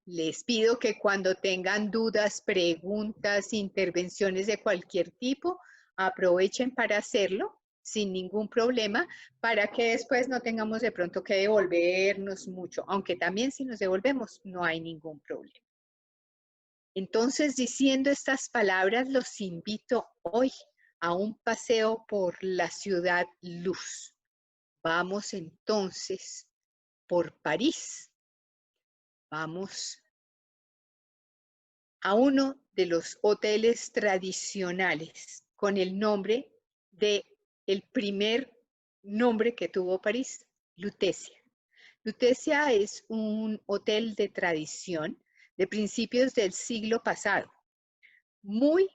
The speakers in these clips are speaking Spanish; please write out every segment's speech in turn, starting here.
Les pido que cuando tengan dudas, preguntas, intervenciones de cualquier tipo, aprovechen para hacerlo sin ningún problema, para que después no tengamos de pronto que devolvernos mucho, aunque también si nos devolvemos no hay ningún problema. Entonces, diciendo estas palabras, los invito hoy a un paseo por la ciudad luz. Vamos entonces por París. Vamos a uno de los hoteles tradicionales con el nombre de el primer nombre que tuvo París, Lutecia. Lutecia es un hotel de tradición de principios del siglo pasado, muy,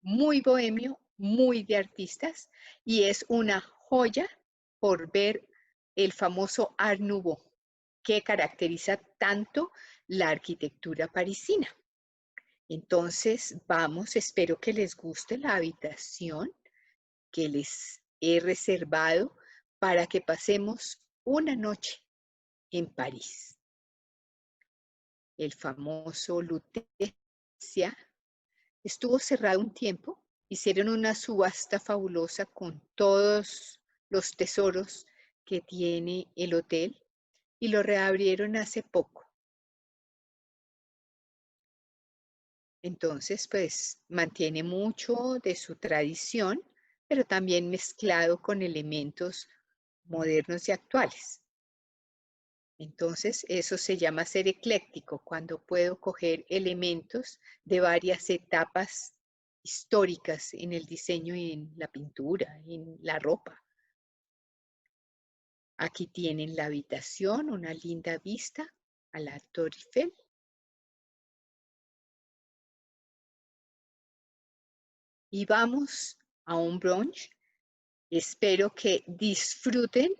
muy bohemio, muy de artistas, y es una joya por ver el famoso Art Nouveau, que caracteriza tanto la arquitectura parisina. Entonces, vamos, espero que les guste la habitación que les he reservado para que pasemos una noche en París. El famoso Lutecia estuvo cerrado un tiempo, hicieron una subasta fabulosa con todos los tesoros que tiene el hotel y lo reabrieron hace poco. Entonces, pues mantiene mucho de su tradición, pero también mezclado con elementos modernos y actuales. Entonces, eso se llama ser ecléctico, cuando puedo coger elementos de varias etapas históricas en el diseño y en la pintura, en la ropa. Aquí tienen la habitación, una linda vista a la Torre Eiffel. Y vamos a un brunch. Espero que disfruten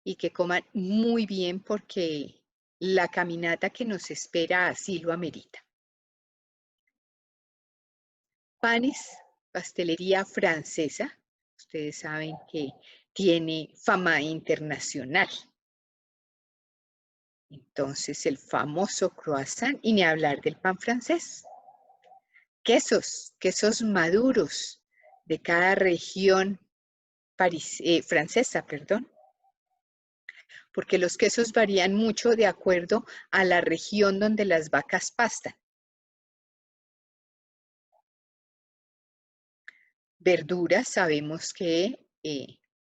y que coman muy bien porque la caminata que nos espera así lo amerita. Panes, pastelería francesa. Ustedes saben que tiene fama internacional. Entonces, el famoso croissant, y ni hablar del pan francés. Quesos maduros de cada región francesa, perdón, porque los quesos varían mucho de acuerdo a la región donde las vacas pastan. Verduras, sabemos que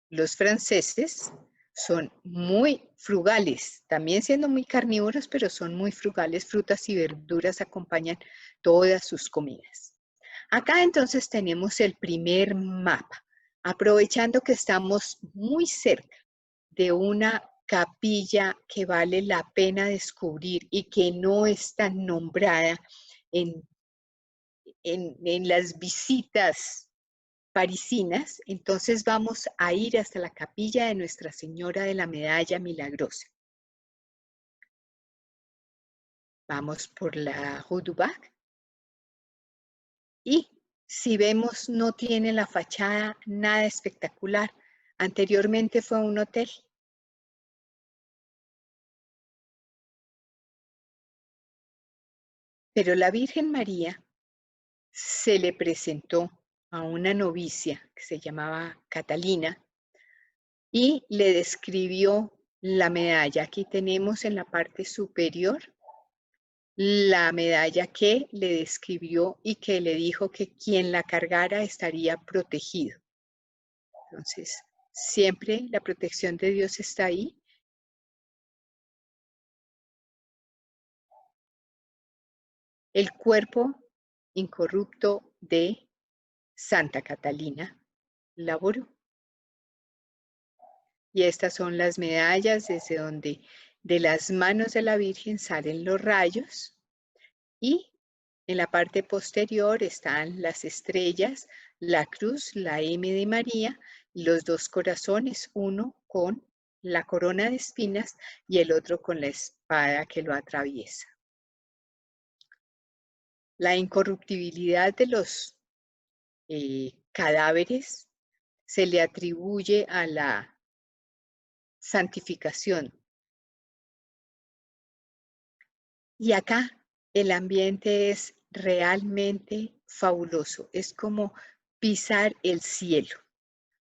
los franceses son muy frugales, también siendo muy carnívoros, pero son muy frugales. Frutas y verduras acompañan todas sus comidas. Acá entonces tenemos el primer mapa, aprovechando que estamos muy cerca de una capilla que vale la pena descubrir y que no es tan nombrada en las visitas parisinas. Entonces vamos a ir hasta la capilla de Nuestra Señora de la Medalla Milagrosa. Vamos por la Rue du Bac. Y si vemos, no tiene la fachada nada espectacular. Anteriormente fue un hotel. Pero la Virgen María se le presentó a una novicia que se llamaba Catalina y le describió la medalla. Aquí tenemos en la parte superior la medalla que le describió y que le dijo que quien la cargara estaría protegido. Entonces, siempre la protección de Dios está ahí. El cuerpo incorrupto de Santa Catalina Labourou. Y estas son las medallas desde donde de las manos de la Virgen salen los rayos, y en la parte posterior están las estrellas, la cruz, la M de María, los dos corazones, uno con la corona de espinas y el otro con la espada que lo atraviesa. La incorruptibilidad de los cadáveres se le atribuye a la santificación. Y acá el ambiente es realmente fabuloso. Es como pisar el cielo.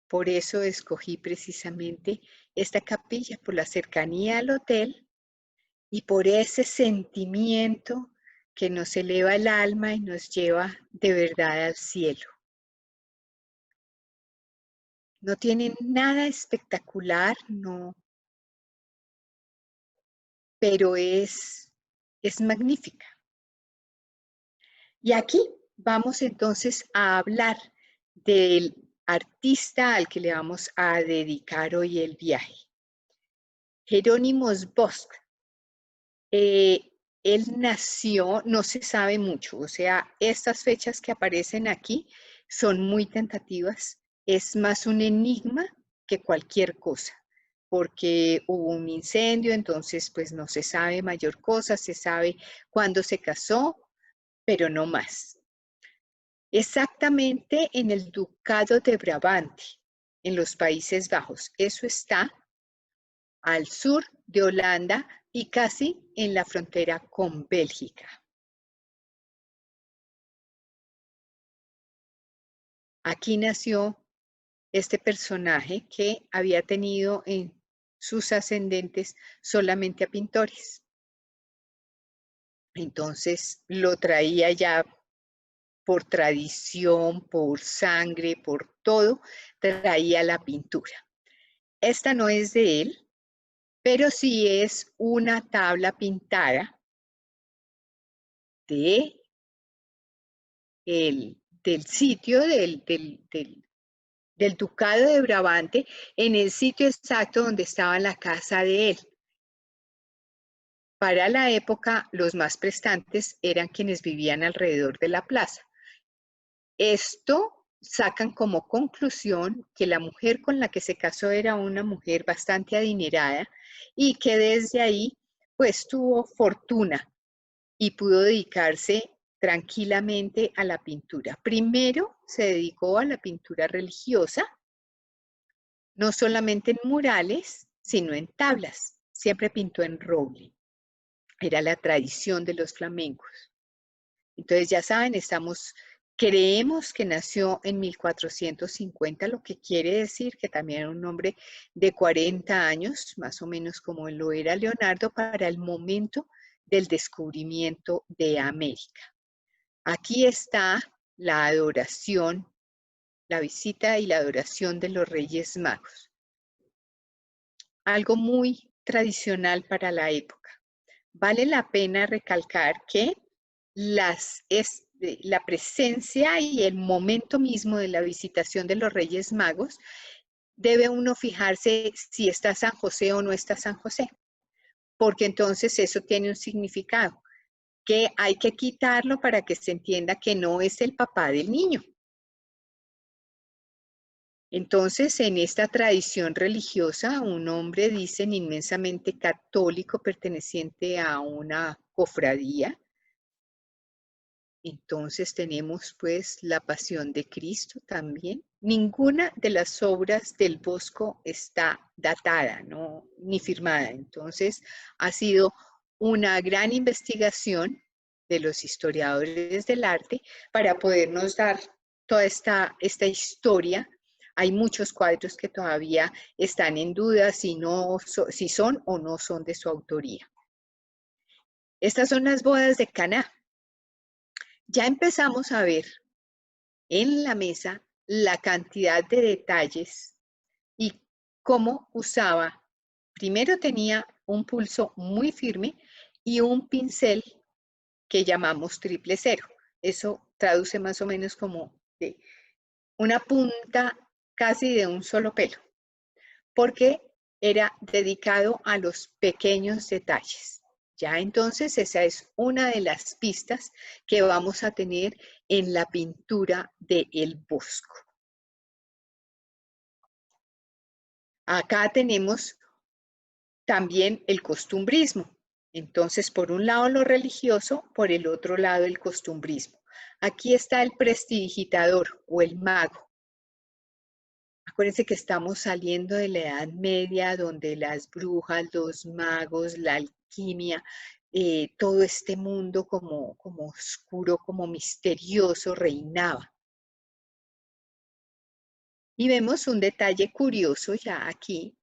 Por eso escogí precisamente esta capilla, por la cercanía al hotel y por ese sentimiento que nos eleva el alma y nos lleva de verdad al cielo. No tiene nada espectacular, no, pero es magnífica. Y aquí vamos entonces a hablar del artista al que le vamos a dedicar hoy el viaje. Jerónimos Bosch. Él nació, no se sabe mucho, o sea, estas fechas que aparecen aquí son muy tentativas, es más un enigma que cualquier cosa, porque hubo un incendio, entonces pues no se sabe mayor cosa, se sabe cuándo se casó, pero no más. Exactamente en el Ducado de Brabante, en los Países Bajos. Eso está al sur de Holanda y casi en la frontera con Bélgica. Aquí nació este personaje que había tenido en sus ascendentes solamente a pintores. Entonces lo traía ya por tradición, por sangre, por todo, traía la pintura. Esta no es de él, pero sí es una tabla pintada de del sitio del Ducado de Brabante, en el sitio exacto donde estaba la casa de él. Para la época, los más prestantes eran quienes vivían alrededor de la plaza. Esto sacan como conclusión que la mujer con la que se casó era una mujer bastante adinerada y que desde ahí pues tuvo fortuna y pudo dedicarse tranquilamente a la pintura. Primero se dedicó a la pintura religiosa, no solamente en murales, sino en tablas. Siempre pintó en roble. Era la tradición de los flamencos. Entonces, ya saben, creemos que nació en 1450, lo que quiere decir que también era un hombre de 40 años, más o menos como lo era Leonardo, para el momento del descubrimiento de América. Aquí está la adoración, la visita y la adoración de los Reyes Magos. Algo muy tradicional para la época. Vale la pena recalcar que la presencia y el momento mismo de la visitación de los Reyes Magos, debe uno fijarse si está San José o no está San José, porque entonces eso tiene un significado, que hay que quitarlo para que se entienda que no es el papá del niño. Entonces, en esta tradición religiosa, un hombre, dicen, inmensamente católico, perteneciente a una cofradía. Entonces tenemos pues la pasión de Cristo también. Ninguna de las obras del Bosco está datada, ¿no? Ni firmada. Entonces ha sido una gran investigación de los historiadores del arte para podernos dar toda esta historia. Hay muchos cuadros que todavía están en duda si son o no son de su autoría. Estas son las bodas de Caná. Ya empezamos a ver en la mesa la cantidad de detalles y cómo usaba. Primero tenía un pulso muy firme y un pincel que llamamos 000. Eso traduce más o menos como de una punta casi de un solo pelo, porque era dedicado a los pequeños detalles. Ya entonces esa es una de las pistas que vamos a tener en la pintura de El Bosco. Acá tenemos también el costumbrismo. Entonces, por un lado lo religioso, por el otro lado el costumbrismo. Aquí está el prestidigitador o el mago. Acuérdense que estamos saliendo de la Edad Media, donde las brujas, los magos, la alquimia todo este mundo como oscuro, como misterioso reinaba. Y vemos un detalle curioso ya aquí,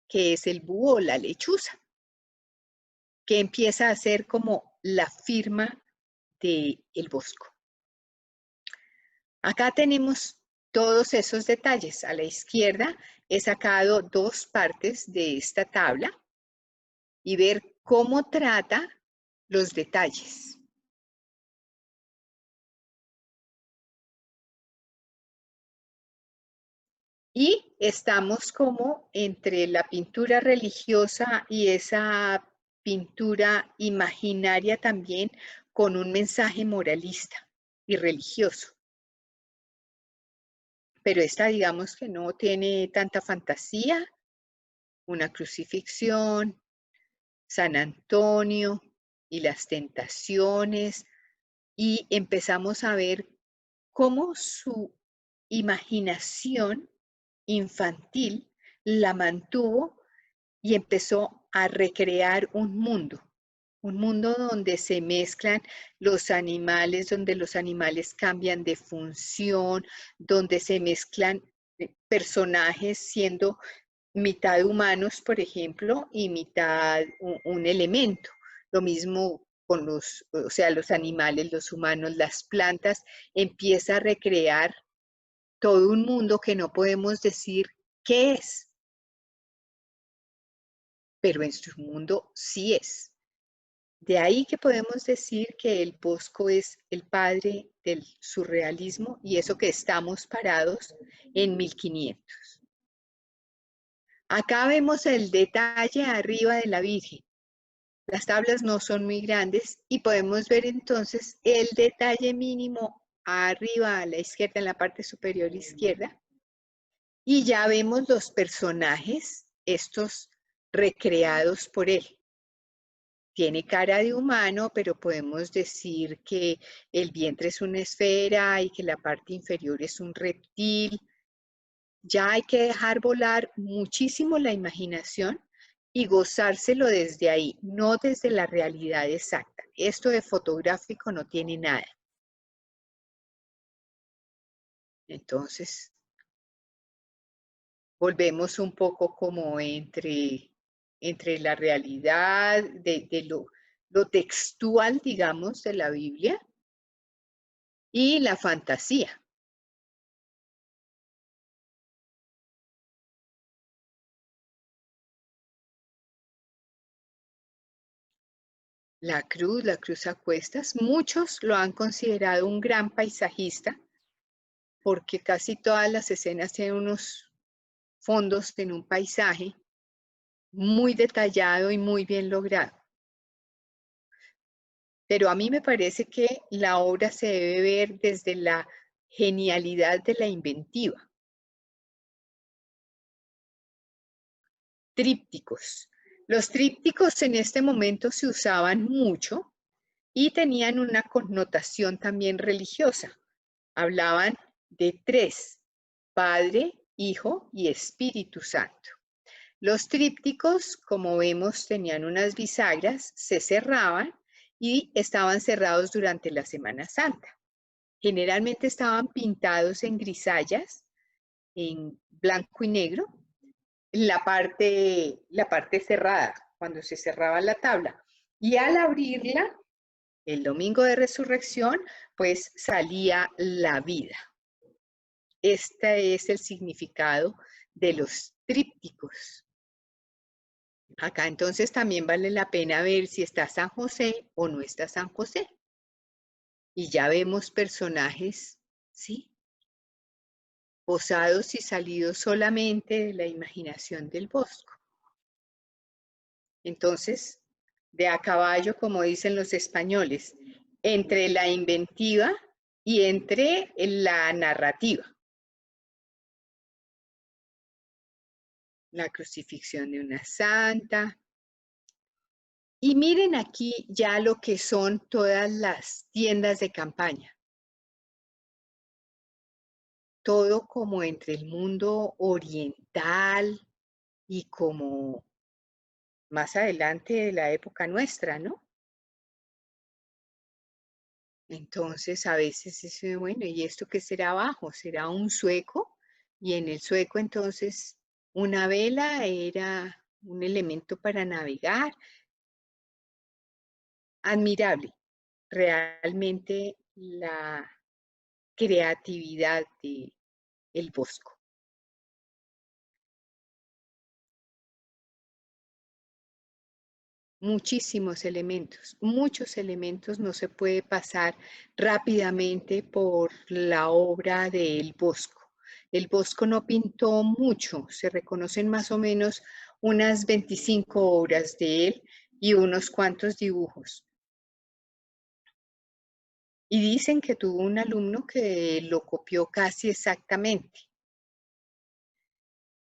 que es el búho, la lechuza, que empieza a ser como la firma del bosco. Acá tenemos todos esos detalles. A la izquierda he sacado dos partes de esta tabla y ver cómo trata los detalles. Y estamos como entre la pintura religiosa y esa pintura imaginaria también con un mensaje moralista y religioso. Pero esta digamos que no tiene tanta fantasía, una crucifixión, San Antonio y las tentaciones, y empezamos a ver cómo su imaginación infantil la mantuvo y empezó a recrear un mundo donde se mezclan los animales, donde los animales cambian de función, donde se mezclan personajes siendo mitad humanos, por ejemplo, y mitad un elemento. Lo mismo con o sea, los animales, los humanos, las plantas, empieza a recrear todo un mundo que no podemos decir qué es, pero en su mundo sí es. De ahí que podemos decir que el Bosco es el padre del surrealismo y eso que estamos parados en 1500. Acá vemos el detalle arriba de la Virgen. Las tablas no son muy grandes y podemos ver entonces el detalle mínimo arriba a la izquierda, en la parte superior izquierda. Y ya vemos los personajes, estos recreados por él. Tiene cara de humano, pero podemos decir que el vientre es una esfera y que la parte inferior es un reptil. Ya hay que dejar volar muchísimo la imaginación y gozárselo desde ahí, no desde la realidad exacta. Esto de fotográfico no tiene nada. Entonces, volvemos un poco como entre la realidad de lo textual, digamos, de la Biblia y la fantasía. La cruz a cuestas, muchos lo han considerado un gran paisajista porque casi todas las escenas tienen unos fondos en un paisaje muy detallado y muy bien logrado. Pero a mí me parece que la obra se debe ver desde la genialidad de la inventiva. Trípticos. Los trípticos en este momento se usaban mucho y tenían una connotación también religiosa. Hablaban de tres: Padre, Hijo y Espíritu Santo. Los trípticos, como vemos, tenían unas bisagras, se cerraban y estaban cerrados durante la Semana Santa. Generalmente estaban pintados en grisallas, en blanco y negro, la parte cerrada, cuando se cerraba la tabla. Y al abrirla, el domingo de resurrección, pues salía la vida. Este es el significado de los trípticos. Acá entonces también vale la pena ver si está San José o no está San José. Y ya vemos personajes, ¿sí? Posados y salidos solamente de la imaginación del Bosco. Entonces, de a caballo, como dicen los españoles, entre la inventiva y entre la narrativa. La crucifixión de una santa. Y miren aquí ya lo que son todas las tiendas de campaña. Todo como entre el mundo oriental y como más adelante de la época nuestra, ¿no? Entonces a veces dice, bueno, ¿y esto qué será abajo? ¿Será un sueco? Y en el sueco entonces una vela era un elemento para navegar. Admirable, realmente la creatividad de el Bosco. Muchos elementos, no se puede pasar rápidamente por la obra del Bosco. El Bosco no pintó mucho, se reconocen más o menos unas 25 obras de él y unos cuantos dibujos. Y dicen que tuvo un alumno que lo copió casi exactamente.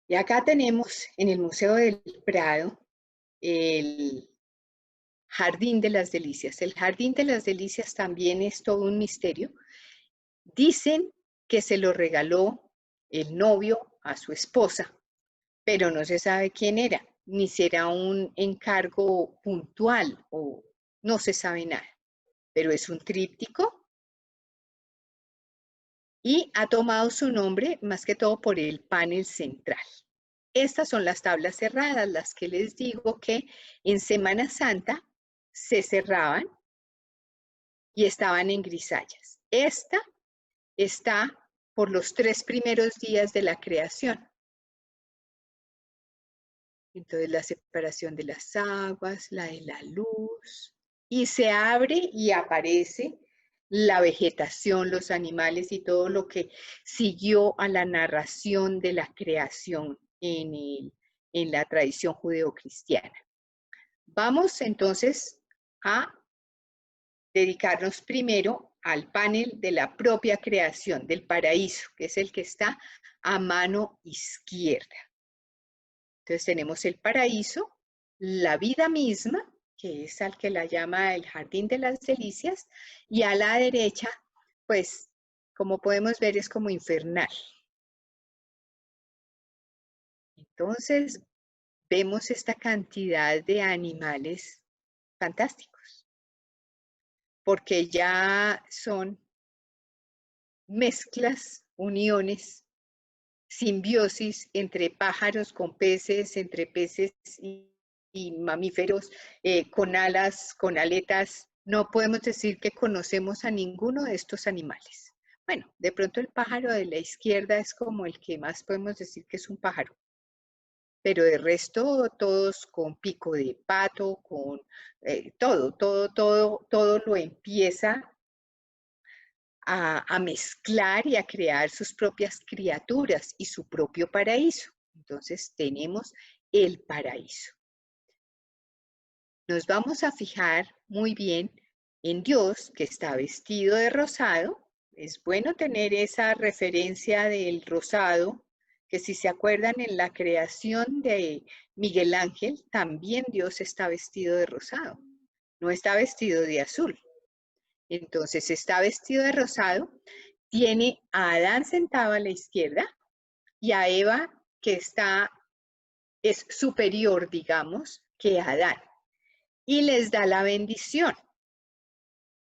Y acá tenemos en el Museo del Prado el Jardín de las Delicias. El Jardín de las Delicias también es todo un misterio. Dicen que se lo regaló el novio a su esposa, pero no se sabe quién era, ni será un encargo puntual o no se sabe nada. Pero es un tríptico y ha tomado su nombre más que todo por el panel central. Estas son las tablas cerradas, las que les digo que en Semana Santa se cerraban y estaban en grisallas. Esta está por los 3 primeros días de la creación. Entonces la separación de las aguas, la de la luz, y se abre y aparece la vegetación, los animales y todo lo que siguió a la narración de la creación en la tradición judeocristiana. Vamos entonces a dedicarnos primero al panel de la propia creación, del paraíso, que es el que está a mano izquierda. Entonces tenemos el paraíso, la vida misma, que es al que la llama el Jardín de las Delicias, y a la derecha, pues, como podemos ver, es como infernal. Entonces, vemos esta cantidad de animales fantásticos, porque ya son mezclas, uniones, simbiosis entre pájaros con peces, entre peces y mamíferos con alas, con aletas. No podemos decir que conocemos a ninguno de estos animales. Bueno, de pronto el pájaro de la izquierda es como el que más podemos decir que es un pájaro, pero de resto todos con pico de pato, con todo lo empieza a mezclar y a crear sus propias criaturas y su propio paraíso. Entonces tenemos el paraíso. Nos vamos a fijar muy bien en Dios, que está vestido de rosado. Es bueno tener esa referencia del rosado, que si se acuerdan en la creación de Miguel Ángel, también Dios está vestido de rosado, no está vestido de azul. Entonces está vestido de rosado, tiene a Adán sentado a la izquierda y a Eva que es superior, digamos, que Adán. Y les da la bendición,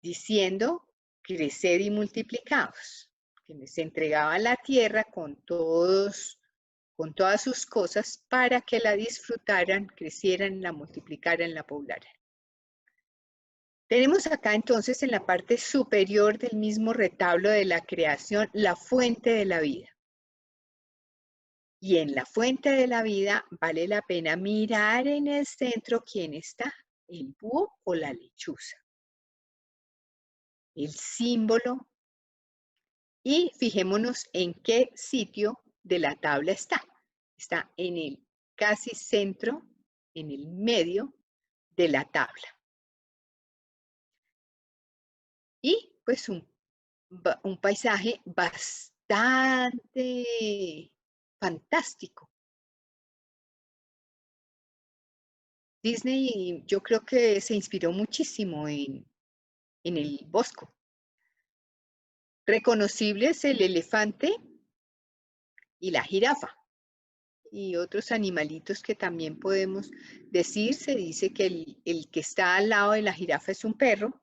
diciendo, creced y multiplicaos, que les entregaba la tierra con todas sus cosas para que la disfrutaran, crecieran, la multiplicaran, la poblaran. Tenemos acá entonces en la parte superior del mismo retablo de la creación la fuente de la vida. Y en la fuente de la vida vale la pena mirar en el centro quién está, el búho o la lechuza. El símbolo. Y fijémonos en qué sitio de la tabla está. Está en el casi centro, en el medio de la tabla. Y pues un paisaje bastante fantástico. Disney yo creo que se inspiró muchísimo en el Bosco. Reconocibles el elefante y la jirafa. Y otros animalitos que también podemos decir. Se dice que el que está al lado de la jirafa es un perro.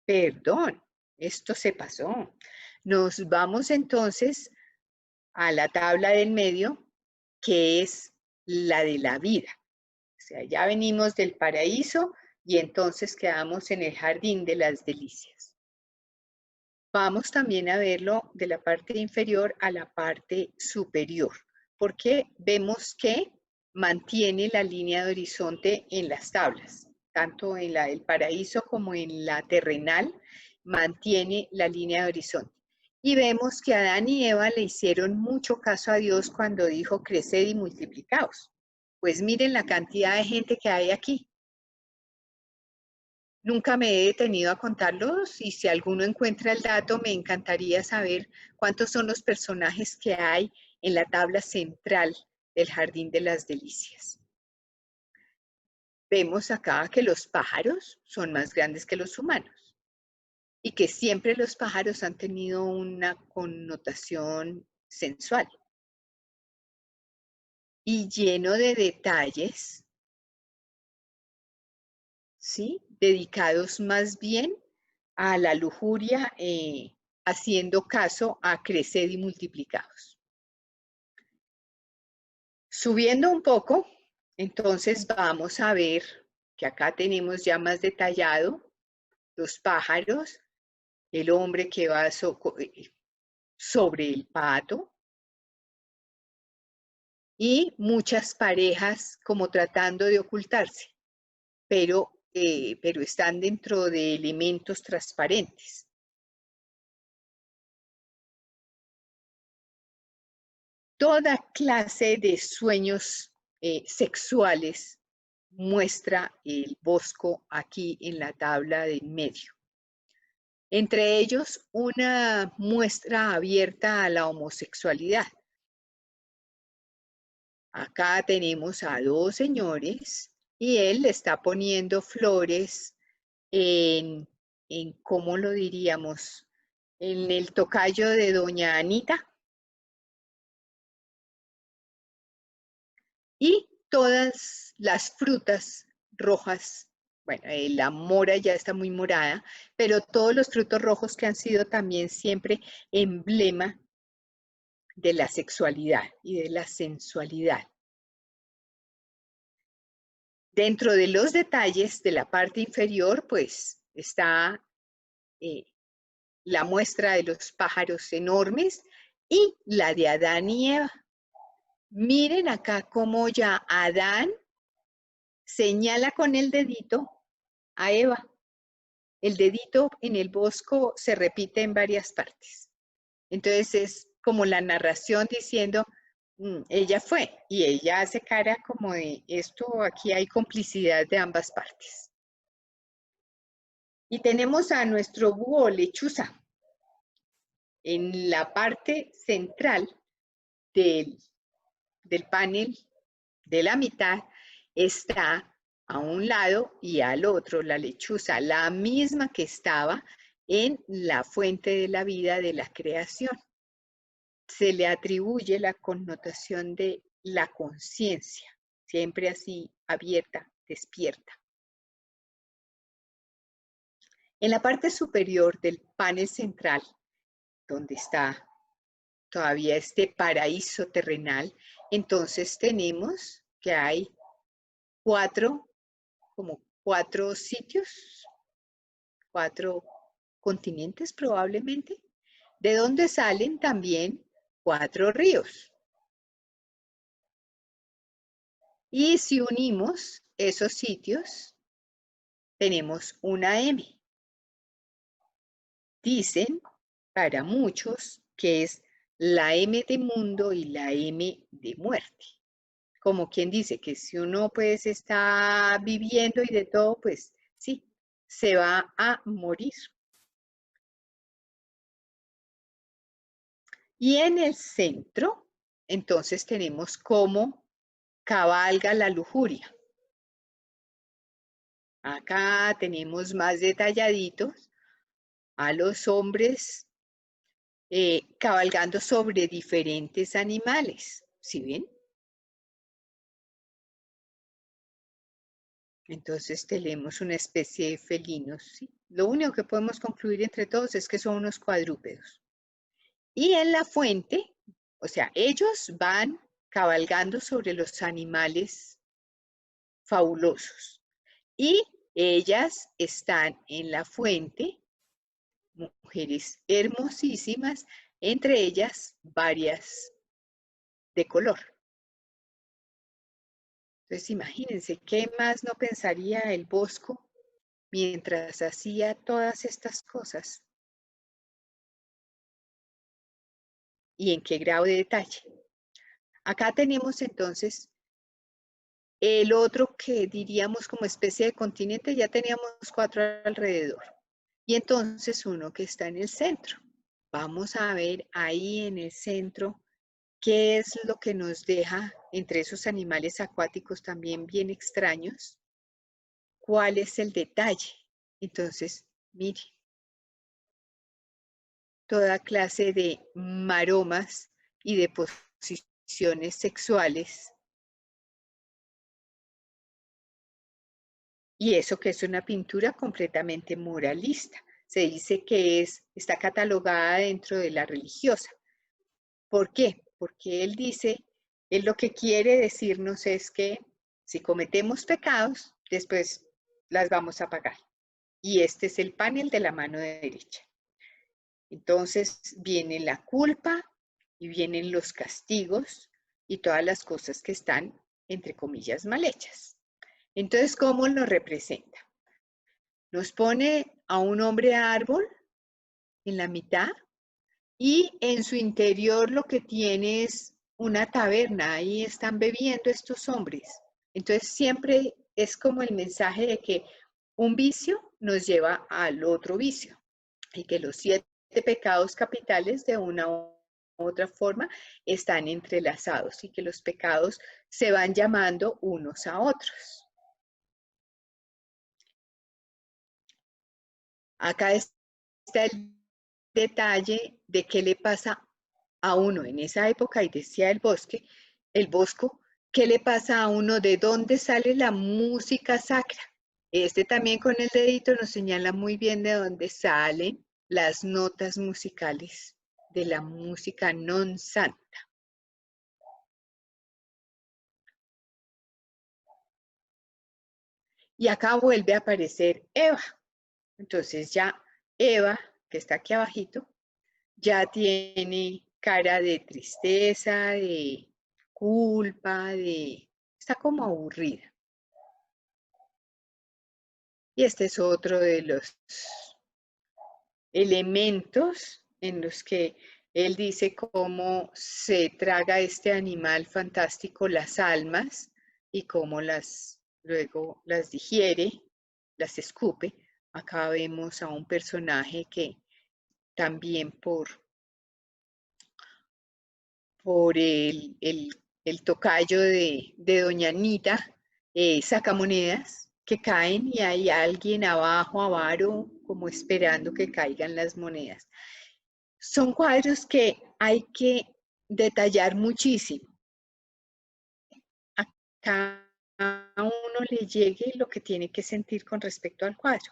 Perdón, esto se pasó. Nos vamos entonces a la tabla del medio, que es la de la vida. O sea, ya venimos del paraíso y entonces quedamos en el jardín de las delicias. Vamos también a verlo de la parte inferior a la parte superior, porque vemos que mantiene la línea de horizonte en las tablas, tanto en la del paraíso como en la terrenal, mantiene la línea de horizonte. Y vemos que Adán y Eva le hicieron mucho caso a Dios cuando dijo, creced y multiplicaos. Pues miren la cantidad de gente que hay aquí. Nunca me he detenido a contarlos y si alguno encuentra el dato, me encantaría saber cuántos son los personajes que hay en la tabla central del Jardín de las Delicias. Vemos acá que los pájaros son más grandes que los humanos y que siempre los pájaros han tenido una connotación sensual y lleno de detalles, ¿sí? Dedicados más bien a la lujuria, haciendo caso a crecer y multiplicados. Subiendo un poco, entonces vamos a ver que acá tenemos ya más detallado los pájaros, el hombre que va sobre el pato y muchas parejas como tratando de ocultarse, pero están dentro de elementos transparentes. Toda clase de sueños sexuales muestra el Bosco aquí en la tabla del medio. Entre ellos, una muestra abierta a la homosexualidad. Acá tenemos a dos señores y él le está poniendo flores en ¿cómo lo diríamos? En el tocayo de doña Anita. Y todas las frutas rojas, bueno, la mora ya está muy morada, pero todos los frutos rojos que han sido también siempre emblema de la sexualidad y de la sensualidad. Dentro de los detalles de la parte inferior, pues está la muestra de los pájaros enormes y la de Adán y Eva. Miren acá cómo ya Adán señala con el dedito a Eva. El dedito en el bosco se repite en varias partes. Entonces es como la narración diciendo, ella fue, y ella hace cara como de, esto aquí hay complicidad de ambas partes. Y tenemos a nuestro búho lechuza. En la parte central del panel de la mitad está a un lado y al otro la lechuza, la misma que estaba en la fuente de la vida de la creación. Se le atribuye la connotación de la conciencia, siempre así abierta, despierta. En la parte superior del panel central, donde está todavía este paraíso terrenal, entonces tenemos que hay como cuatro sitios, 4 continentes probablemente, de donde salen también 4 ríos. Y si unimos esos sitios, tenemos una M. Dicen para muchos que es la M de mundo y la M de muerte. Como quien dice que si uno pues está viviendo y de todo, pues sí, se va a morir. Y en el centro, entonces tenemos cómo cabalga la lujuria. Acá tenemos más detalladitos a los hombres cabalgando sobre diferentes animales. ¿Sí ven? Entonces tenemos una especie de felinos, ¿sí? Lo único que podemos concluir entre todos es que son unos cuadrúpedos. Y en la fuente, o sea, ellos van cabalgando sobre los animales fabulosos. Y ellas están en la fuente, mujeres hermosísimas, entre ellas varias de color. Entonces, imagínense, ¿qué más no pensaría el Bosco mientras hacía todas estas cosas? ¿Y en qué grado de detalle? Acá tenemos entonces el otro que diríamos como especie de continente, ya teníamos 4 alrededor. Y entonces uno que está en el centro. Vamos a ver ahí en el centro qué es lo que nos deja entre esos animales acuáticos también bien extraños. ¿Cuál es el detalle? Entonces, mire, toda clase de maromas y de posiciones sexuales. Y eso que es una pintura completamente moralista. Se dice que está catalogada dentro de la religiosa. ¿Por qué? Porque él lo que quiere decirnos es que si cometemos pecados, después las vamos a pagar. Y este es el panel de la mano derecha. Entonces viene la culpa y vienen los castigos y todas las cosas que están, entre comillas, mal hechas. Entonces, ¿cómo lo representa? Nos pone a un hombre árbol en la mitad y en su interior lo que tiene es una taberna. Ahí están bebiendo estos hombres. Entonces, siempre es como el mensaje de que un vicio nos lleva al otro vicio y que los 7 pecados capitales de una u otra forma están entrelazados y que los pecados se van llamando unos a otros. Acá está el detalle de qué le pasa a uno en esa época, y decía el Bosco, qué le pasa a uno, de dónde sale la música sacra. Este también con el dedito nos señala muy bien de dónde salen las notas musicales de la música non santa. Y acá vuelve a aparecer Eva. Entonces ya Eva, que está aquí abajito, ya tiene cara de tristeza, de culpa, está como aburrida. Y este es otro de los elementos en los que él dice cómo se traga este animal fantástico las almas y cómo luego las digiere, las escupe. Acá vemos a un personaje que también por el tocayo de Doña Anita, saca monedas que caen y hay alguien abajo, avaro, como esperando que caigan las monedas. Son cuadros que hay que detallar muchísimo. A cada uno le llegue lo que tiene que sentir con respecto al cuadro.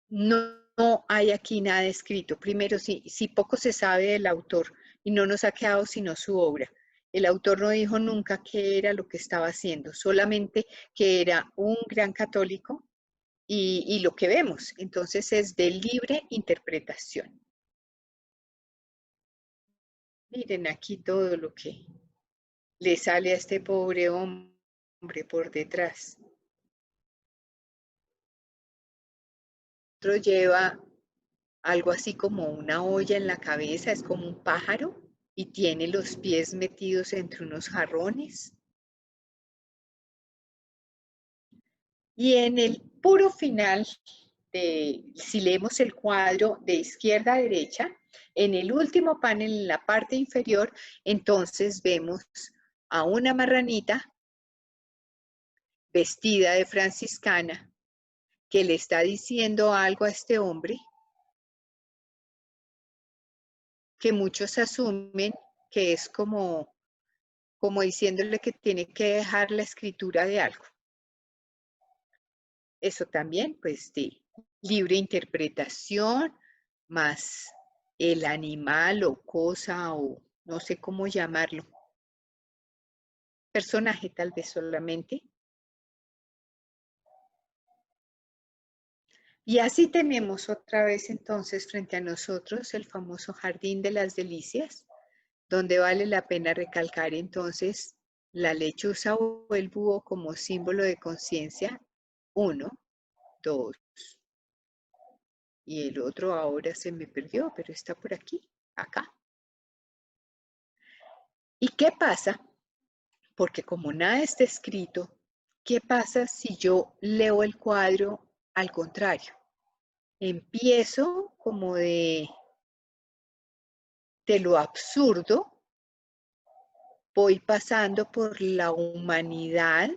No hay aquí nada escrito. Primero, si poco se sabe del autor y no nos ha quedado sino su obra. El autor no dijo nunca qué era lo que estaba haciendo, solamente que era un gran católico y lo que vemos. Entonces es de libre interpretación. Miren aquí todo lo que le sale a este pobre hombre por detrás. Otro lleva algo así como una olla en la cabeza, es como un pájaro y tiene los pies metidos entre unos jarrones. Y en el puro final, si leemos el cuadro de izquierda a derecha, en el último panel, en la parte inferior, entonces vemos a una marranita vestida de franciscana que le está diciendo algo a este hombre que muchos asumen que es como diciéndole que tiene que dejar la escritura de algo. Eso también, pues, libre interpretación, más el animal o cosa o no sé cómo llamarlo, personaje tal vez solamente. Y así tenemos otra vez entonces frente a nosotros el famoso Jardín de las Delicias, donde vale la pena recalcar entonces la lechuza o el búho como símbolo de conciencia. 1, 2, y el otro ahora se me perdió, pero está por aquí, acá. ¿Y qué pasa? Porque como nada está escrito, ¿qué pasa si yo leo el cuadro al contrario? Empiezo como de lo absurdo, voy pasando por la humanidad,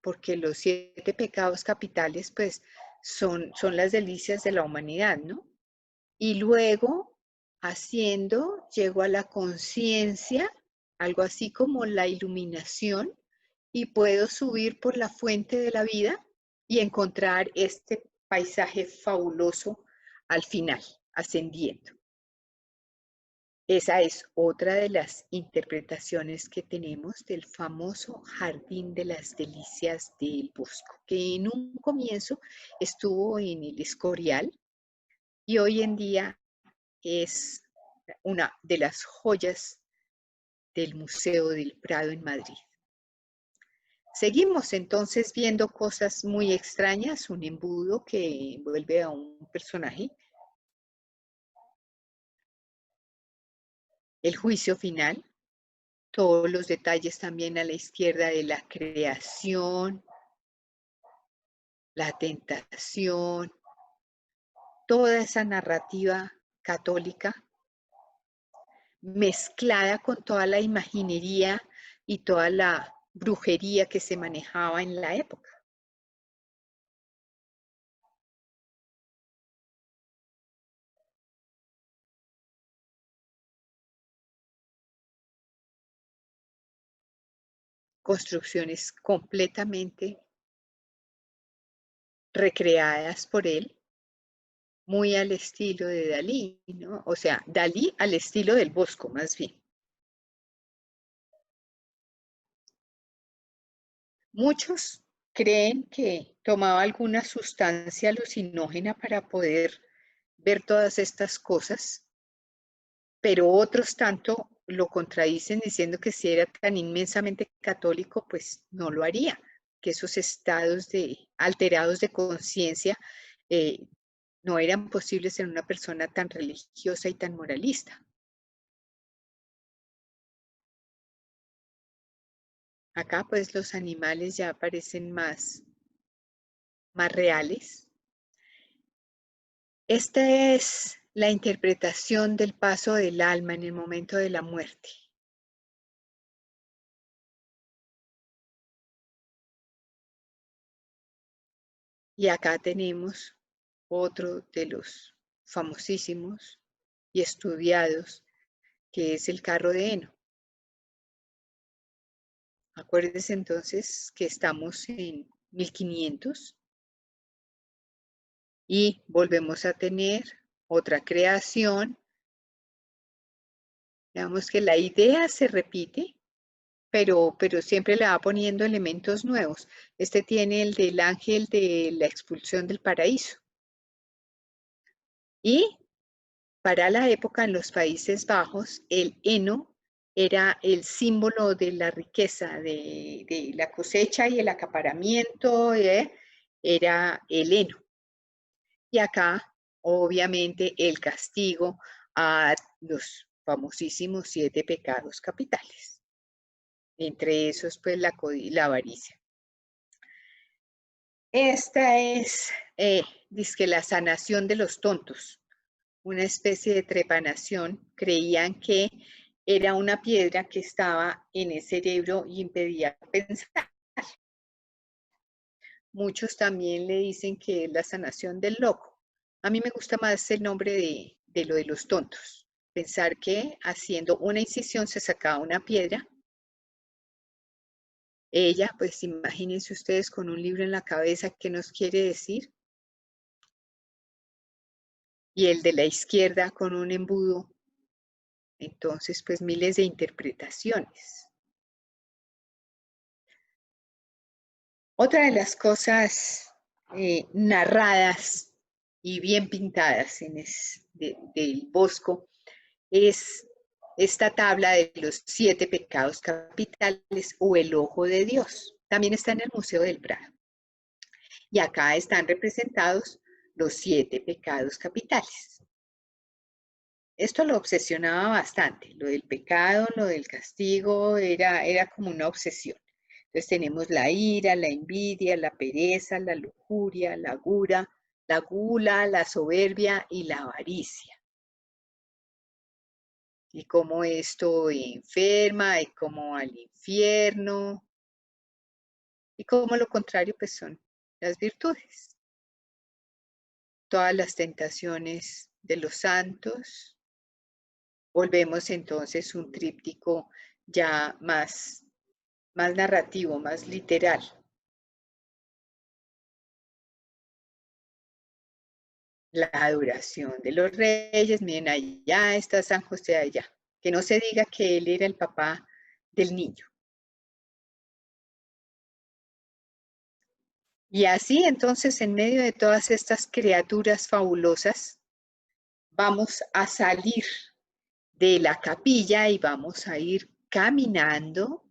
porque los 7 pecados capitales pues son las delicias de la humanidad, ¿no? Y luego, haciendo, llego a la conciencia, algo así como la iluminación, y puedo subir por la fuente de la vida y encontrar este paisaje fabuloso al final, ascendiendo. Esa es otra de las interpretaciones que tenemos del famoso Jardín de las Delicias del Bosco, que en un comienzo estuvo en el Escorial y hoy en día es una de las joyas del Museo del Prado en Madrid. Seguimos entonces viendo cosas muy extrañas, un embudo que envuelve a un personaje, el juicio final, todos los detalles también a la izquierda de la creación, la tentación, toda esa narrativa católica mezclada con toda la imaginería y toda la brujería que se manejaba en la época. Construcciones completamente recreadas por él, muy al estilo de Dalí, ¿no? O sea, Dalí al estilo del Bosco, más bien. Muchos creen que tomaba alguna sustancia alucinógena para poder ver todas estas cosas, pero otros tanto lo contradicen diciendo que si era tan inmensamente católico, pues no lo haría, que esos estados alterados de conciencia eh, no eran posibles en una persona tan religiosa y tan moralista. Acá pues los animales ya parecen más reales. Esta es la interpretación del paso del alma en el momento de la muerte. Y acá tenemos otro de los famosísimos y estudiados, que es el carro de heno. Acuérdense entonces que estamos en 1500 y volvemos a tener otra creación. Digamos que la idea se repite, pero siempre le va poniendo elementos nuevos. Este tiene el del ángel de la expulsión del paraíso. Y para la época en los Países Bajos, el heno era el símbolo de la riqueza, de la cosecha y el acaparamiento, era el heno. Y acá, obviamente, el castigo a los famosísimos 7 pecados capitales. Entre esos, pues, la avaricia. Esta es, dizque la sanación de los tontos, una especie de trepanación. Creían que era una piedra que estaba en el cerebro y impedía pensar. Muchos también le dicen que es la sanación del loco. A mí me gusta más el nombre de lo de los tontos. Pensar que haciendo una incisión se sacaba una piedra. Ella, pues imagínense ustedes con un libro en la cabeza, ¿qué nos quiere decir? y el de la izquierda con un embudo. Entonces, pues miles de interpretaciones. Otra de las cosas narradas y bien pintadas del Bosco es esta tabla de los 7 pecados capitales o el ojo de Dios. También está en el Museo del Prado. Y acá están representados los 7 pecados capitales. Esto lo obsesionaba bastante, lo del pecado, lo del castigo, era como una obsesión. Entonces tenemos la ira, la envidia, la pereza, la lujuria, la gula, la soberbia y la avaricia. Y cómo esto enferma, y cómo al infierno, y cómo lo contrario pues son las virtudes. Todas las tentaciones de los santos. Volvemos entonces un tríptico ya más narrativo, más literal. La adoración de los reyes, miren, allá está San José allá. Que no se diga que él era el papá del niño. Y así entonces, en medio de todas estas criaturas fabulosas, vamos a salir de la capilla y vamos a ir caminando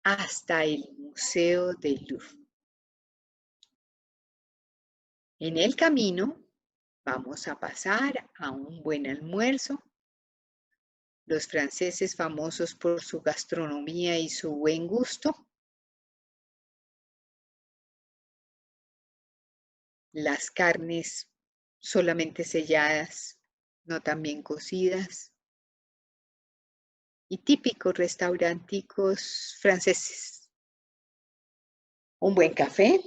hasta el Museo del Louvre. En el camino vamos a pasar a un buen almuerzo. Los franceses famosos por su gastronomía y su buen gusto. Las carnes solamente selladas, no tan bien cocidas. Y típicos restauranticos franceses. Un buen café,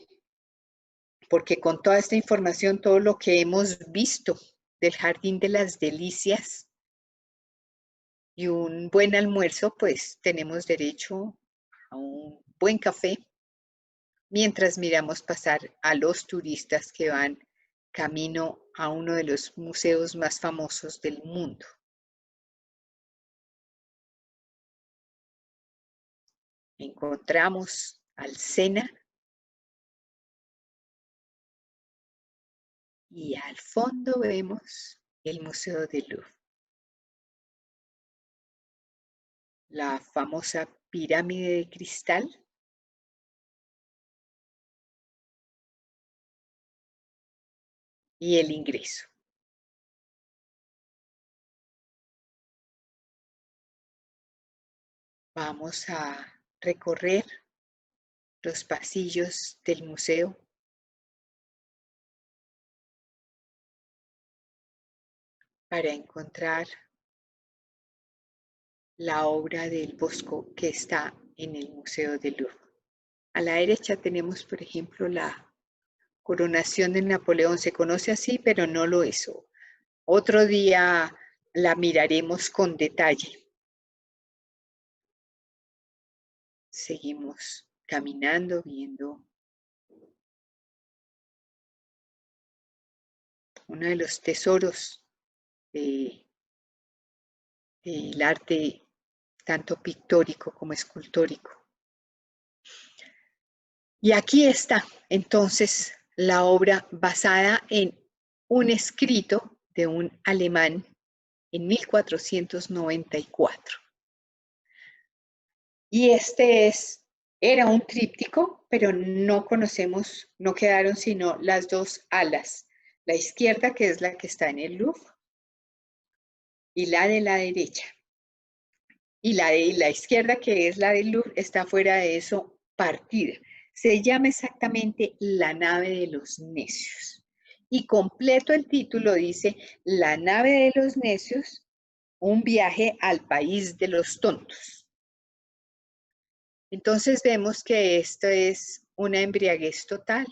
porque con toda esta información, todo lo que hemos visto del Jardín de las Delicias y un buen almuerzo, pues tenemos derecho a un buen café mientras miramos pasar a los turistas que van camino a uno de los museos más famosos del mundo. Encontramos al Sena y al fondo vemos el Museo del Louvre. La famosa pirámide de cristal y el ingreso. Vamos a recorrer los pasillos del museo para encontrar la obra del Bosco que está en el Museo del Louvre. A la derecha tenemos, por ejemplo, la coronación de Napoleón. Se conoce así, pero no lo es. Otro día la miraremos con detalle. Seguimos caminando, viendo uno de los tesoros del arte tanto pictórico como escultórico. Y aquí está entonces la obra basada en un escrito de un alemán en 1494. Y era un tríptico, pero no conocemos, no quedaron sino las dos alas. La izquierda, que es la que está en el Louvre, y la de la derecha. Y la de la izquierda, que es la del Louvre, está fuera de eso partida. Se llama exactamente La nave de los necios. Y completo el título dice La nave de los necios, un viaje al país de los tontos. Entonces vemos que esto es una embriaguez total.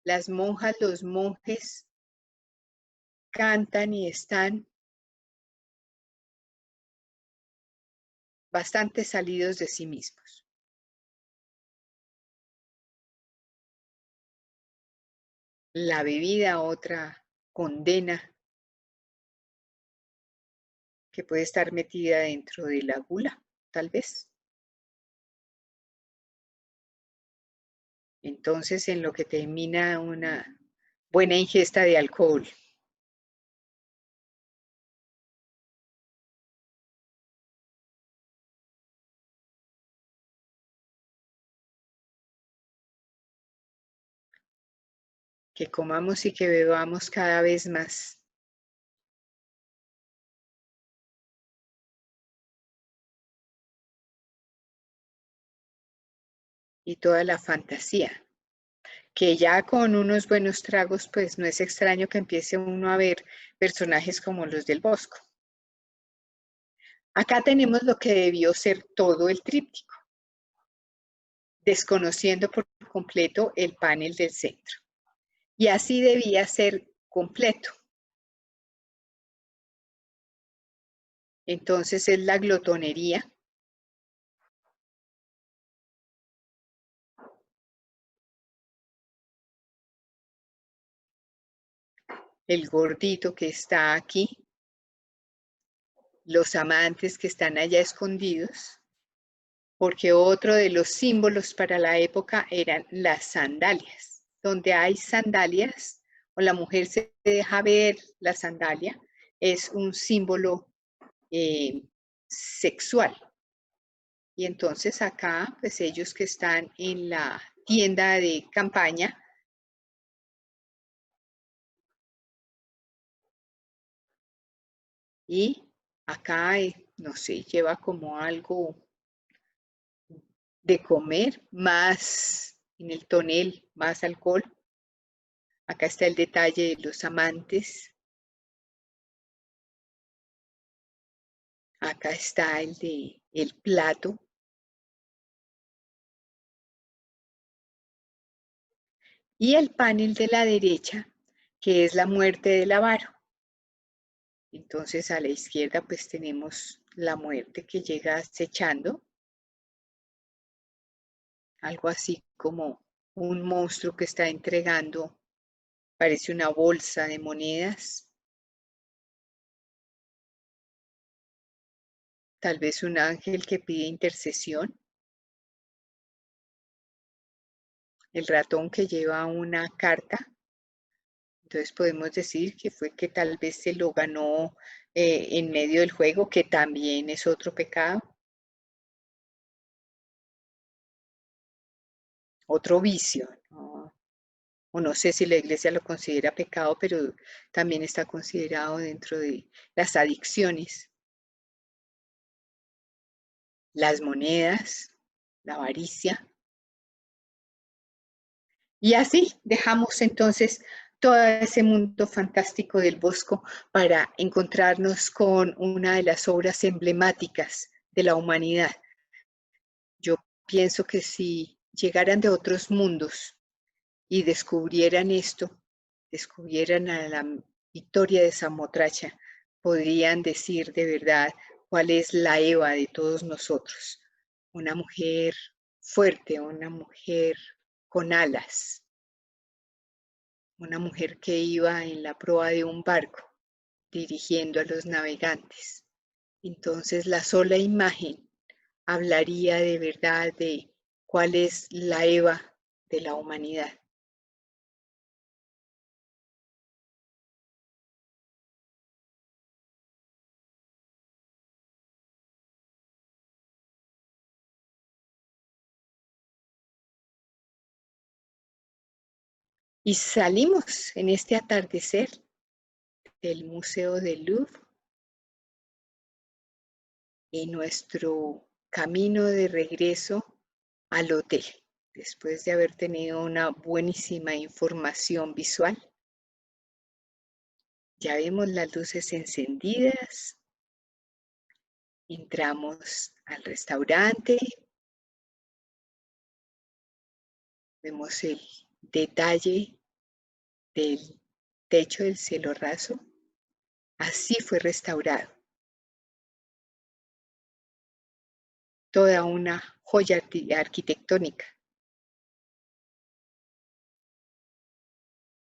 Las monjas, los monjes cantan y están bastante salidos de sí mismos. La bebida, otra condena que puede estar metida dentro de la gula, tal vez. Entonces, en lo que termina una buena ingesta de alcohol. Que comamos y que bebamos cada vez más. Y toda la fantasía, que ya con unos buenos tragos, pues no es extraño que empiece uno a ver personajes como los del Bosco. Acá tenemos lo que debió ser todo el tríptico, desconociendo por completo el panel del centro. Y así debía ser completo. Entonces es la glotonería, el gordito que está aquí, los amantes que están allá escondidos, porque otro de los símbolos para la época eran las sandalias. Donde hay sandalias o la mujer se deja ver la sandalia, es un símbolo sexual. Y entonces acá, pues ellos que están en la tienda de campaña, y acá, no sé, lleva como algo de comer, más en el tonel, más alcohol. Acá está el detalle de los amantes. Acá está el plato. Y el panel de la derecha, que es la muerte del avaro. Entonces a la izquierda pues tenemos la muerte que llega acechando. Algo así como un monstruo que está entregando, parece una bolsa de monedas. Tal vez un ángel que pide intercesión. El ratón que lleva una carta. Entonces podemos decir que fue que tal vez se lo ganó en medio del juego, que también es otro pecado. Otro vicio, ¿no? O no sé si la iglesia lo considera pecado, pero también está considerado dentro de las adicciones. Las monedas, la avaricia. Y así dejamos entonces todo ese mundo fantástico del Bosco para encontrarnos con una de las obras emblemáticas de la humanidad. Yo pienso que si llegaran de otros mundos y descubrieran esto, descubrieran a la Victoria de Samotracha, podrían decir de verdad cuál es la Eva de todos nosotros. Una mujer fuerte, una mujer con alas, una mujer que iba en la proa de un barco dirigiendo a los navegantes. Entonces la sola imagen hablaría de verdad de cuál es la Eva de la humanidad. Y salimos en este atardecer del Museo del Louvre en nuestro camino de regreso al hotel, después de haber tenido una buenísima información visual. Ya vemos las luces encendidas, entramos al restaurante, vemos el detalle del techo del cielo raso. Así fue restaurado. Toda una joya arquitectónica,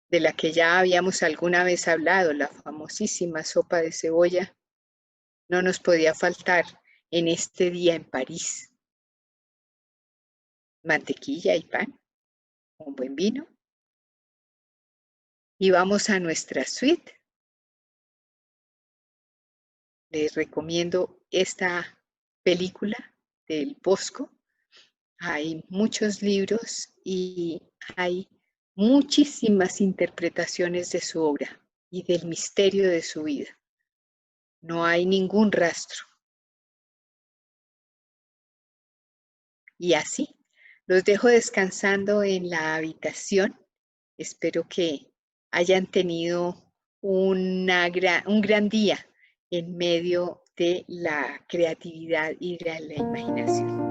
de la que ya habíamos alguna vez hablado, la famosísima sopa de cebolla no nos podía faltar en este día en París. Mantequilla y pan, un buen vino. Y vamos a nuestra suite. Les recomiendo esta película del Bosco. Hay muchos libros y hay muchísimas interpretaciones de su obra y del misterio de su vida. No hay ningún rastro. Y así, los dejo descansando en la habitación. Espero que hayan tenido un gran día en medio de la creatividad y de la imaginación.